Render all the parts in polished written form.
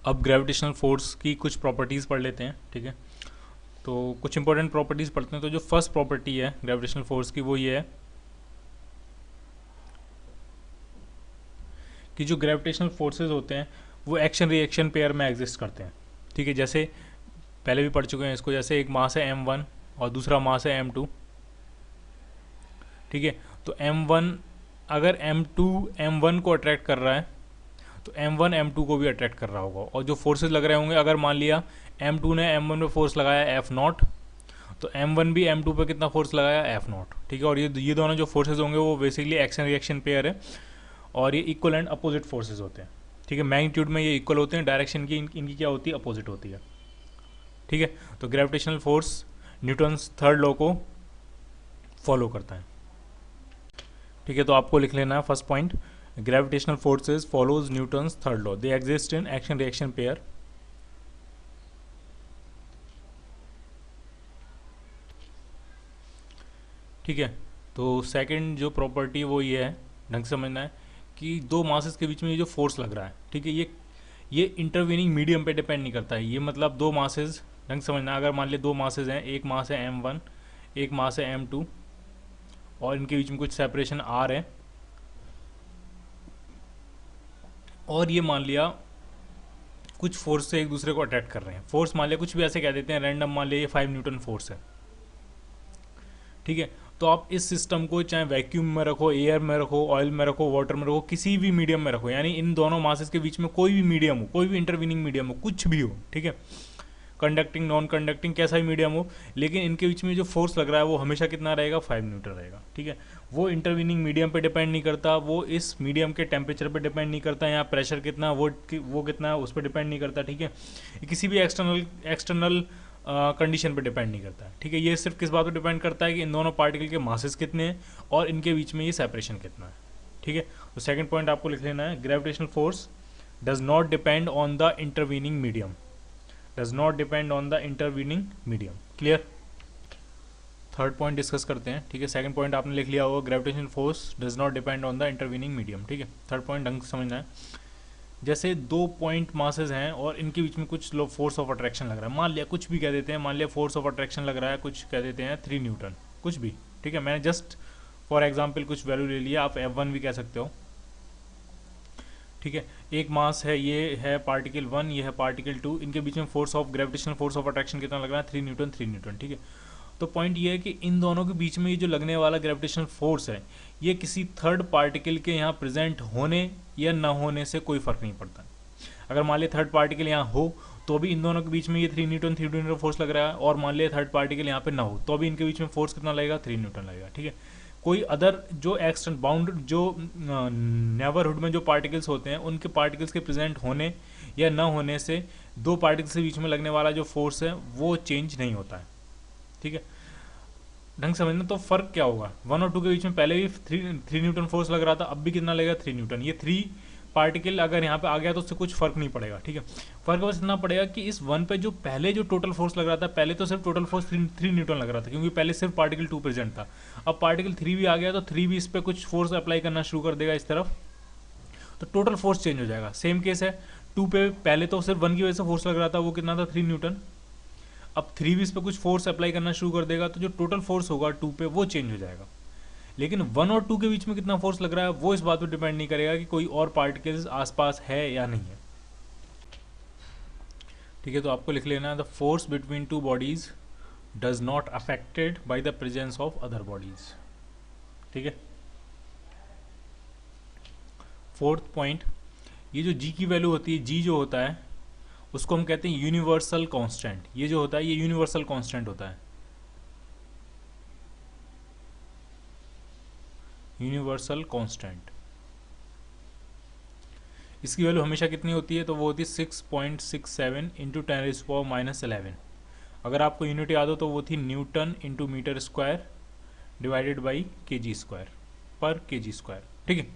अब gravitational force की कुछ प्रॉपर्टीज़ पढ़ लेते हैं, ठीक है। तो कुछ इंपॉर्टेंट प्रॉपर्टीज़ पढ़ते हैं। तो जो फर्स्ट प्रॉपर्टी है ग्रेविटेशनल फोर्स की वो ये है कि जो ग्रेविटेशनल फोर्सेज होते हैं वो एक्शन रिएक्शन पेयर में एग्जिस्ट करते हैं, ठीक है। जैसे पहले भी पढ़ चुके हैं इसको, जैसे एक मास है m1 और दूसरा मास है m2, ठीक है। तो m1 अगर m2 m1 को अट्रैक्ट कर रहा है तो m1 m2 को भी अट्रैक्ट कर रहा होगा, और जो फोर्सेज लग रहे होंगे, अगर मान लिया m2 ने m1 पे फोर्स लगाया F0, तो m1 भी m2 पे कितना फोर्स लगाया F0, ठीक है। और ये दोनों जो फोर्सेज होंगे वो बेसिकली एक्शन रिएक्शन पेयर है, और ये इक्वल एंड अपोजिट फोर्सेज होते हैं, ठीक है। मैग्नीट्यूड में ये इक्वल होते हैं, डायरेक्शन की इनकी क्या होती है, अपोजिट होती है, ठीक है। तो gravitational force Newton's third law को फॉलो करता है, ठीक है। तो आपको लिख लेना है first point, gravitational forces follows Newton's third law, they exist in action reaction pair. ठीक है। तो सेकंड जो प्रॉपर्टी वो ये है, ढंग से समझना है कि दो मासेस के बीच में ये जो फोर्स लग रहा है, ठीक है, ये इंटरवीनिंग मीडियम पे डिपेंड नहीं करता है। ये मतलब दो मासेस, ढंग से समझना, अगर मान लिया दो मासेस हैं, एक मास है m1, एक मास है m2, और इनके बीच में कुछ सेपरेशन r है, और ये मान लिया कुछ फोर्स से एक दूसरे को अट्रैक्ट कर रहे हैं। फोर्स मान लिया कुछ भी ऐसे कह देते हैं रैंडम, मान लिया ये 5 न्यूटन फोर्स है, ठीक है। तो आप इस सिस्टम को चाहे वैक्यूम में रखो, एयर में रखो, ऑयल में रखो, वाटर में रखो, किसी भी मीडियम में रखो, यानी इन दोनों मासेस के बीच में कोई भी मीडियम हो, कोई भी इंटरवीनिंग मीडियम हो, कुछ भी हो, ठीक है, कंडक्टिंग नॉन कंडक्टिंग कैसा भी मीडियम हो, लेकिन इनके बीच में जो फोर्स लग रहा है वो हमेशा कितना रहेगा, 5 न्यूटन रहेगा, ठीक है। वो इंटरवीनिंग मीडियम पे डिपेंड नहीं करता, वो इस मीडियम के टेम्परेचर पे डिपेंड नहीं करता, यहाँ प्रेशर कितना वो कितना है उस पर डिपेंड नहीं करता, ठीक है। किसी भी एक्सटर्नल कंडीशन पे डिपेंड नहीं करता है, ठीक है। ये सिर्फ किस बात पे डिपेंड करता है कि इन दोनों पार्टिकल के मासेस कितने हैं और इनके बीच में ये सेपरेशन कितना है, ठीक है। तो सेकंड पॉइंट आपको लिख लेना है, gravitational force does not depend on the intervening medium, does not depend on the intervening medium. Clear. Third point discuss करते हैं, ठीक है। सेकंड पॉइंट आपने लिख लिया होगा, gravitational force does not depend on the intervening medium, ठीक है। थर्ड पॉइंट ढंग से समझना है, जैसे दो पॉइंट मासेस हैं और इनके बीच में कुछ लो फोर्स ऑफ अट्रैक्शन लग रहा है, मान लिया कुछ भी कह देते हैं, मान लिया फोर्स ऑफ अट्रैक्शन लग रहा है, कुछ कह देते हैं 3 न्यूटन, कुछ भी, ठीक है। मैंने जस्ट फॉर एग्जांपल कुछ वैल्यू ले लिया, आप F1 भी कह सकते हो, ठीक है। एक मास है, ये है पार्टिकल 1, ये है पार्टिकल 2, इनके बीच में force of gravitational force of attraction कितना लग रहा है, 3 न्यूटन, 3 न्यूटन, ठीक है। तो पॉइंट ये है कि इन दोनों के बीच में ये जो लगने वाला ग्रेविटेशनल फोर्स है, ये किसी थर्ड पार्टिकल के यहाँ प्रेजेंट होने या न होने से कोई फर्क नहीं पड़ता। अगर मान लिया थर्ड पार्टिकल यहाँ हो तो भी इन दोनों के बीच में ये 3 न्यूटन 3 न्यूटन फोर्स लग रहा है, और मान लिया थर्ड पार्टिकल यहाँ पे ना हो तो भी इनके बीच में फोर्स कितना लगेगा, 3 न्यूटन लगेगा, ठीक है। कोई अदर जो एक्सटर्नल बाउंड जो नेबरहुड में जो पार्टिकल्स होते हैं, उनके पार्टिकल्स के प्रेजेंट होने या न होने से दो पार्टिकल्स के बीच में लगने वाला जो फोर्स है वो चेंज नहीं होता है, ठीक है। ढंग से समझना। तो फर्क क्या होगा, 1 और 2 के बीच में पहले भी 3 न्यूटन फोर्स लग रहा था, अब भी कितना लगेगा, 3 न्यूटन। ये 3 पार्टिकल अगर यहाँ पे आ गया तो उससे कुछ फर्क नहीं पड़ेगा, ठीक है। फर्क बस इतना पड़ेगा कि इस 1 पे जो पहले जो टोटल फोर्स लग रहा था, पहले तो सिर्फ टोटल फोर्स 3 न्यूटन लग रहा था, क्योंकि पहले सिर्फ पार्टिकल 2 प्रेजेंट था। अब पार्टिकल 3 भी आ गया तो 3 भी इस पर कुछ फोर्स अप्लाई करना शुरू कर देगा इस तरफ, तो टोटल फोर्स चेंज हो जाएगा। सेम केस है 2 पे, पहले तो सिर्फ 1 की वजह से फोर्स लग रहा था, वो कितना था, 3 न्यूटन। अब 3 भी इस पर कुछ फोर्स अप्लाई करना शुरू कर देगा, तो जो टोटल फोर्स होगा 2 पे वो चेंज हो जाएगा। लेकिन 1 और 2 के बीच में कितना फोर्स लग रहा है वो इस बात पर डिपेंड नहीं करेगा कि कोई और पार्टिकल्स आसपास है या नहीं है, ठीक है। तो आपको लिख लेना है, the force between two bodies does not affected by the presence of other bodies, ठीक है। फोर्थ पॉइंट, ये जो जी की वैल्यू होती है, जी जो होता है उसको हम कहते हैं यूनिवर्सल कांस्टेंट। ये जो होता है ये यूनिवर्सल कांस्टेंट होता है, यूनिवर्सल कांस्टेंट। इसकी वैल्यू हमेशा कितनी होती है, तो वो होती है 6.67 इंटू 10⁻⁻11। अगर आपको यूनिट याद हो तो वो थी newton into meter square divided by kg square पर kg स्क्वायर, ठीक है।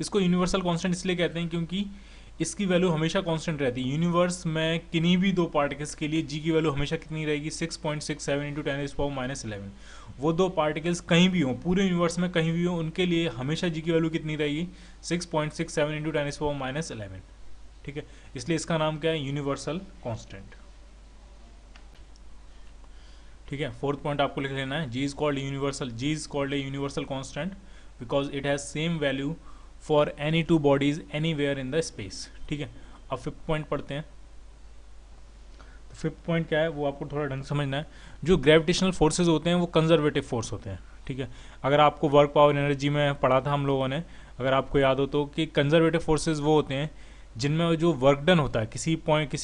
इसको यूनिवर्सल कांस्टेंट इसलिए कहते हैं क्योंकि इसकी वैल्यू हमेशा कांस्टेंट रहती है। यूनिवर्स में किन्हीं भी दो पार्टिकल्स के लिए जी की वैल्यू हमेशा कितनी रहेगी, 6.67 इंटू 10⁻11। वो दो पार्टिकल्स कहीं भी हों, पूरे यूनिवर्स में कहीं भी हों, उनके लिए हमेशा जी की वैल्यू कितनी रहेगी, 6.67 इंटू 10⁻11, ठीक ठीक है, इसलिए इसका नाम क्या है, यूनिवर्सल कांस्टेंट। ठीक है, फोर्थ पॉइंट आपको लिख लेना है, G is called universal, G is called a universal constant because it has same value for any two bodies anywhere in the space. ठीक है, अब फिफ्थ पॉइंट पढ़ते हैं। तो फिफ्थ पॉइंट क्या है वो आपको थोड़ा ढंग समझना है। जो ग्रेविटेशनल फोर्सेज होते हैं वो कंजर्वेटिव फोर्स होते हैं। ठीक है, अगर आपको वर्क पावर एनर्जी में पढ़ा था हम लोगों ने, अगर आपको याद हो तो, कि कंजर्वेटिव फोर्सेज वो होते हैं जिनमें जो वर्क डन होता है किसी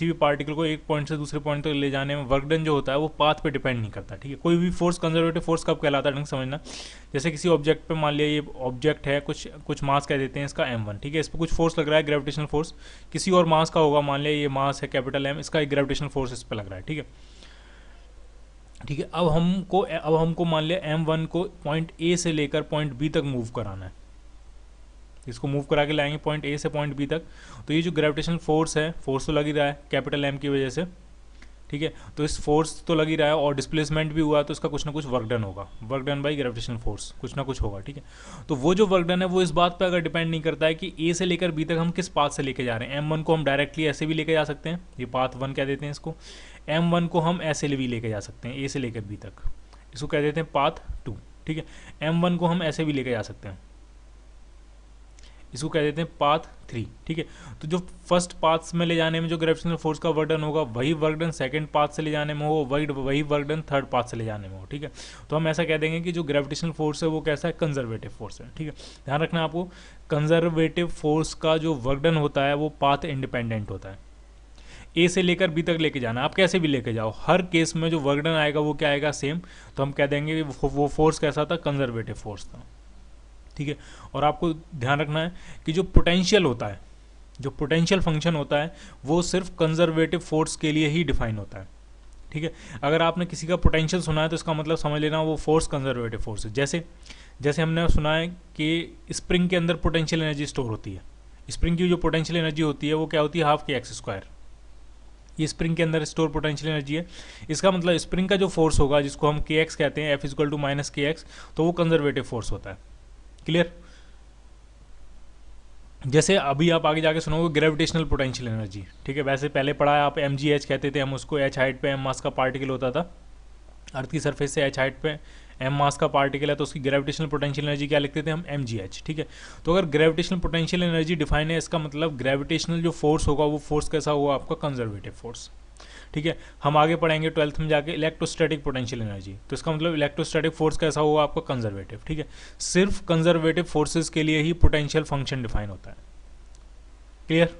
भी पार्टिकल को एक पॉइंट से दूसरे पॉइंट तक ले जाने में वर्क डन जो होता है वो पाथ पे डिपेंड नहीं करता। ठीक है, कोई भी फोर्स कंजर्वेटिव फोर्स कब कहलाता है ढंग समझना। जैसे किसी ऑब्जेक्ट पे मान लिया ये ऑब्जेक्ट है, कुछ मास कह देते हैं इसका m1। ठीक है, इस पर कुछ फोर्स लग रहा है ग्रेविटेशनल फोर्स, किसी और मास का होगा, मान लिया ये मास है कैपिटल M, इसका एक ग्रेविटेशनल फोर्स इस पर लग रहा है। ठीक है, ठीक है, अब हमको मान लिया m1 को पॉइंट A से लेकर पॉइंट B तक मूव कराना है, इसको मूव करा के लाएंगे पॉइंट A से पॉइंट B तक। तो ये जो ग्रेविटेशनल फोर्स है, फोर्स तो लग ही रहा है कैपिटल M की वजह से। ठीक है, तो इस फोर्स तो लग ही रहा है और डिस्प्लेसमेंट भी हुआ, तो इसका कुछ ना कुछ वर्क डन होगा, work done by gravitational force, कुछ ना कुछ होगा। ठीक है, तो वो जो वर्क डन है वो इस बात पे अगर डिपेंड नहीं करता है कि A से लेकर B तक हम किस पाथ से लेके जा रहे हैं। M1 को हम डायरेक्टली ऐसे भी लेके जा सकते हैं, ये पाथ 1 कह देते हैं इसको। M1 को हम ऐसे भी लेके जा सकते हैं A से लेकर B तक, इसको कह देते हैं पाथ 2। ठीक है, M1 को हम ऐसे भी लेके जा सकते हैं, इसको कह देते हैं पाथ 3। ठीक है, तो जो फर्स्ट पाथ में ले जाने में जो ग्रेविटेशनल फोर्स का वर्क डन होगा वही वर्क डन सेकंड पाथ से ले जाने में हो, वही वर्क डन थर्ड पाथ से ले जाने में हो। ठीक है, तो हम ऐसा कह देंगे कि जो ग्रेविटेशनल फोर्स है वो कैसा है, कंजर्वेटिव फोर्स है। ठीक है, ध्यान रखना आपको, कंजर्वेटिव फोर्स का जो वर्क डन होता है वो पाथ इंडिपेंडेंट होता है। ए से लेकर बी तक लेके जाना, आप कैसे भी लेके जाओ, हर केस में जो वर्क डन आएगा वो क्या आएगा, सेम। तो हम कह देंगे वो फोर्स कैसा था, कंजर्वेटिव फोर्स था। ठीक है, और आपको ध्यान रखना है कि जो पोटेंशियल होता है, जो पोटेंशियल फंक्शन होता है वो सिर्फ कंजर्वेटिव फोर्स के लिए ही डिफाइन होता है। ठीक है, अगर आपने किसी का पोटेंशियल सुना है तो इसका मतलब समझ लेना वो फोर्स कंजर्वेटिव फोर्स है। जैसे हमने सुना है कि स्प्रिंग के अंदर पोटेंशियल एनर्जी स्टोर होती है, स्प्रिंग की जो पोटेंशियल एनर्जी होती है वो क्या होती है, हाफ के एक्स स्क्वायर। ये स्प्रिंग के अंदर स्टोर पोटेंशियल एनर्जी है। इसका मतलब स्प्रिंग का जो फोर्स होगा जिसको हम के एक्स कहते हैं, एफ इक्वल टू माइनस के एक्स, तो वो कंजर्वेटिव फोर्स होता है। क्लियर। जैसे अभी आप आगे जाके सुनोगे ग्रेविटेशनल पोटेंशियल एनर्जी। ठीक है, वैसे पहले पढ़ा है आप mgh कहते थे हम उसको, h हाइट पे m मास का पार्टिकल होता था, अर्थ की सरफेस से h हाइट पे m मास का पार्टिकल है तो उसकी ग्रेविटेशनल पोटेंशियल एनर्जी क्या लिखते थे हम, mgh। ठीक है, तो अगर ग्रेविटेशनल पोटेंशियल एनर्जी डिफाइन है, इसका मतलब ग्रेविटेशनल जो फोर्स होगा वो फोर्स कैसा होगा आपका, कंजर्वेटिव फोर्स। ठीक है, हम आगे पढ़ेंगे 12th में जाके इलेक्ट्रोस्टैटिक पोटेंशियल एनर्जी, तो इसका मतलब इलेक्ट्रोस्टैटिक फोर्स कैसा होगा आपका, कंजर्वेटिव। ठीक है, सिर्फ कंजर्वेटिव फोर्सेस के लिए ही पोटेंशियल फंक्शन डिफाइन होता है। क्लियर।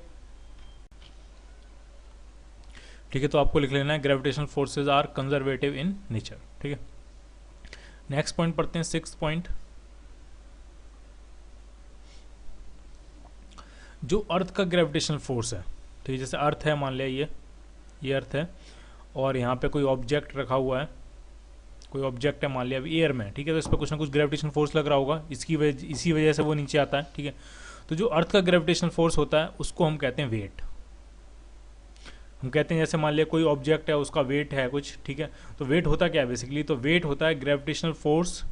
ठीक है, तो आपको लिख लेना है gravitational forces are conservative in nature. ठीक है, नेक्स्ट पॉइंट पढ़ते हैं, सिक्स्थ पॉइंट। जो अर्थ का ग्रेविटेशनल फोर्स है, ठीक है, जैसे अर्थ है, मान लिया ये अर्थ है और यहाँ पे कोई ऑब्जेक्ट रखा हुआ है, कोई ऑब्जेक्ट है मान लिया अभी एयर में। ठीक है, तो इस पर कुछ ना कुछ ग्रेविटेशनल फोर्स लग रहा होगा, इसी वजह से वो नीचे आता है। ठीक है, तो जो अर्थ का ग्रेविटेशनल फोर्स होता है उसको हम कहते हैं वेट। हम कहते हैं जैसे मान लिया कोई ऑब्जेक्ट है उसका वेट है कुछ, ठीक है, तो वेट होता क्या है बेसिकली, तो वेट होता है ग्रेविटेशनल फोर्स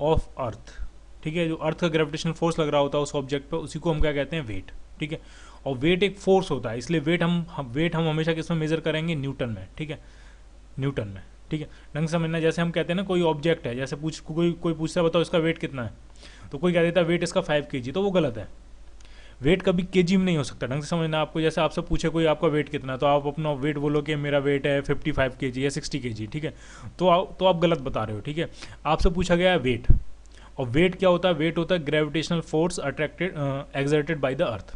ऑफ अर्थ। ठीक है, जो अर्थ का ग्रेविटेशनल फोर्स लग रहा होता है उस ऑब्जेक्ट पर, उसी को हम क्या कहते हैं, वेट। ठीक है, और वेट एक फोर्स होता है, इसलिए वेट हम हमेशा किस में मेजर करेंगे, न्यूटन में। ठीक है, न्यूटन में। ठीक है, ढंग समझना, जैसे हम कहते हैं ना कोई ऑब्जेक्ट है, जैसे कोई पूछता है बताओ इसका वेट कितना है, तो कोई कह देता है वेट इसका 5 kg, तो वो गलत है। वेट कभी केजी में नहीं हो सकता, ढंग से समझना आपको। जैसे आपसे पूछे कोई आपका वेट कितना है, तो आप अपना वेट बोलो कि मेरा वेट है 55 kg या 60 kg। ठीक है, तो आप गलत बता रहे हो। ठीक है, आपसे पूछा गया है वेट, और वेट क्या होता है, वेट होता है gravitational force exerted by the earth.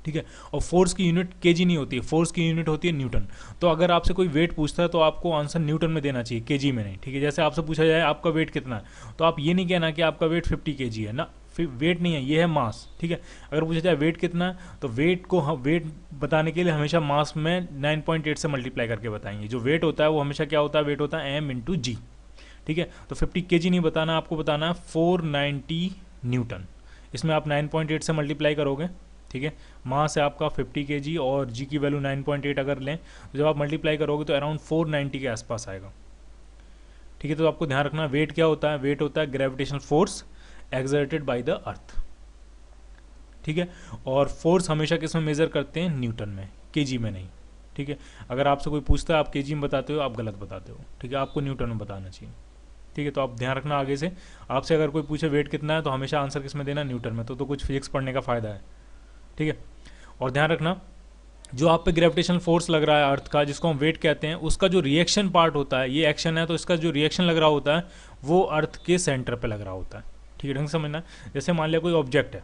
ठीक है, और फोर्स की यूनिट केजी नहीं होती है, फोर्स की यूनिट होती है न्यूटन। तो अगर आपसे कोई वेट पूछता है तो आपको आंसर न्यूटन में देना चाहिए, केजी में नहीं। ठीक है, जैसे आपसे पूछा जाए आपका वेट कितना है, तो आप ये नहीं कहना कि आपका वेट 50 kg है ना, फिर वेट नहीं है, ये है मास। ठीक है, अगर पूछा जाए वेट कितना है, तो वेट को हम वेट बताने के लिए हमेशा मास में 9.8 से मल्टीप्लाई करके बताएंगे। जो वेट होता है वो हमेशा क्या होता है, वेट होता है m/g। ठीक है, तो 50 kg नहीं बताना, आपको बताना है 490 न्यूटन। इसमें आप 9.8 से मल्टीप्लाई करोगे। ठीक है, मास है आपका 50 kg और जी की वैल्यू 9.8 अगर लें, तो जब आप मल्टीप्लाई करोगे तो अराउंड 490 के आसपास आएगा। ठीक है, तो आपको ध्यान रखना वेट क्या होता है, वेट होता है gravitational force exerted by the earth. ठीक है। और फोर्स हमेशा किस में मेज़र करते हैं, न्यूटन में, केजी में नहीं, ठीक है। अगर आपसे कोई पूछता है आप केजी में बताते हो, आप गलत बताते हो, ठीक है, आपको न्यूटन में बताना चाहिए, ठीक है। तो आप ध्यान रखना आगे से, आपसे अगर कोई पूछे वेट कितना है तो हमेशा आंसर किस में देना, न्यूटन में, तो कुछ फिजिक्स पढ़ने का फ़ायदा है, ठीक है। और ध्यान रखना जो आप पे ग्रेविटेशनल फोर्स लग रहा है अर्थ का, जिसको हम वेट कहते हैं, उसका जो रिएक्शन पार्ट होता है, ये एक्शन है तो इसका जो रिएक्शन लग रहा होता है वो अर्थ के सेंटर पे लग रहा होता है, ठीक है, ढंग से समझना। जैसे मान लिया कोई ऑब्जेक्ट है,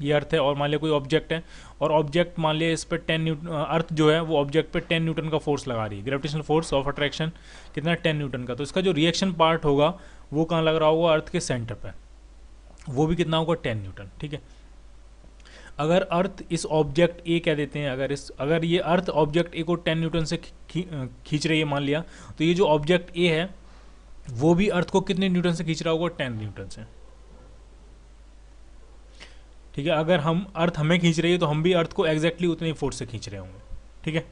ये अर्थ है, और मान लिया कोई ऑब्जेक्ट है, और ऑब्जेक्ट मान लिया इस पर 10 न्यूटन, अर्थ जो है वो ऑब्जेक्ट पे 10 न्यूटन का फोर्स लगा रही है, ग्रेविटेशनल फोर्स ऑफ अट्रैक्शन कितना, 10 न्यूटन का। तो इसका जो रिएक्शन पार्ट होगा वो कहाँ लग रहा होगा, अर्थ के सेंटर पे, वो भी कितना होगा, 10 न्यूटन, ठीक है। अगर अर्थ इस ऑब्जेक्ट ए कह देते हैं, अगर ये अर्थ ऑब्जेक्ट ए को 10 न्यूटन से खींच रही है मान लिया, तो ये जो ऑब्जेक्ट ए है वो भी अर्थ को कितने न्यूटन से खींच रहा होगा, 10 न्यूटन से, ठीक है। अगर हम अर्थ हमें खींच रही है तो हम भी अर्थ को एग्जैक्टली उतने फोर्स से खींच रहे होंगे, ठीक है।